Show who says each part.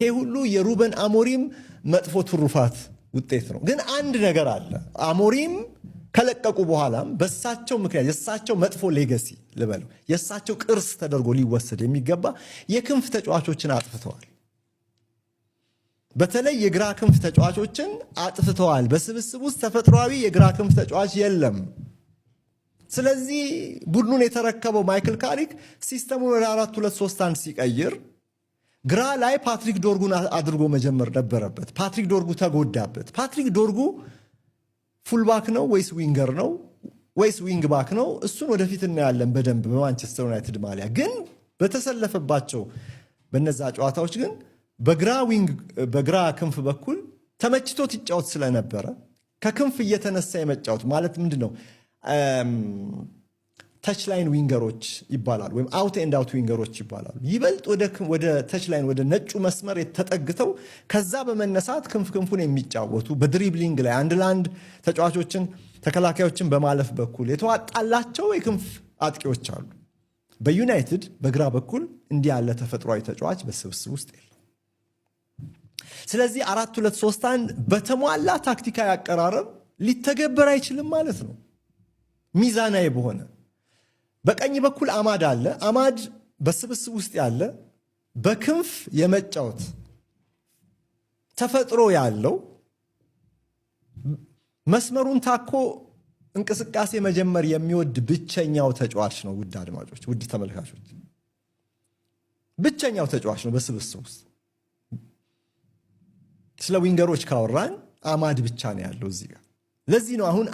Speaker 1: ይሄ ሁሉ የሩበን አሞሪም መጥፎ ትሩፋት ውጤት ነው። ግን አንድ ነገር አለ። አሞሪም ከለቀቁ በኋላም በሳቸው ምክንያት የሳቸው መጥፎ ሌጋሲ ልበለው የሳቸው ቅርስ ተደርጎ ሊወሰድ የሚገባ የክንፍ ተጫዋቾችን አጥፍተዋል። በተለይ የግራ ክንፍ ተጫዋቾችን አጥፍተዋል። በስብስብ ውስጥ ተፈጥሯዊ የግራ ክንፍ ተጫዋች የለም። ስለዚህ ቡድኑን የተረከበው ማይክል ካሪክ ሲስተሙን ወደ 4-2-3-1 ሲቀይር ግራ ላይ ፓትሪክ ዶርጉን አድርጎ መጀመር ነበረበት። ፓትሪክ ዶርጉ ተጎዳበት። ፓትሪክ ዶርጉ ፉልባክ ነው ወይስ ዊንገር ነው ወይስ ዊንግ ባክ ነው? እሱን ወደፊት እናያለን በደንብ በማንቸስተር ዩናይትድ ማሊያ። ግን በተሰለፈባቸው በነዛ ጨዋታዎች ግን በግራ ክንፍ በኩል ተመችቶት ይጫወት ስለነበረ ከክንፍ እየተነሳ የመጫወት ማለት ምንድነው ተች ላይን ዊንገሮች ይባላሉ፣ ወይም አውት ኤንድ አውት ዊንገሮች ይባላሉ። ይበልጥ ወደ ተች ላይን ወደ ነጩ መስመር የተጠግተው ከዛ በመነሳት ክንፉን የሚጫወቱ በድሪብሊንግ ላይ አንድ ለአንድ ተጫዋቾችን ተከላካዮችን በማለፍ በኩል የተዋጣላቸው የክንፍ አጥቂዎች አሉ። በዩናይትድ በግራ በኩል እንዲህ ያለ ተፈጥሯዊ ተጫዋች በስብስብ ውስጥ የለም። ስለዚህ 4-2-3-1 በተሟላ ታክቲካዊ አቀራረብ ሊተገበር አይችልም ማለት ነው። ሚዛናዊ በሆነ በቀኝ በኩል አማድ አለ። አማድ በስብስብ ውስጥ ያለ በክንፍ የመጫወት ተፈጥሮ ያለው መስመሩን ታኮ እንቅስቃሴ መጀመር የሚወድ ብቸኛው ተጫዋች ነው። ውድ አድማጮች፣ ውድ ተመልካቾች፣ ብቸኛው ተጫዋች ነው በስብስብ ውስጥ። ስለ ዊንገሮች ካወራን አማድ ብቻ ነው ያለው እዚህ ጋር። ለዚህ ነው አሁን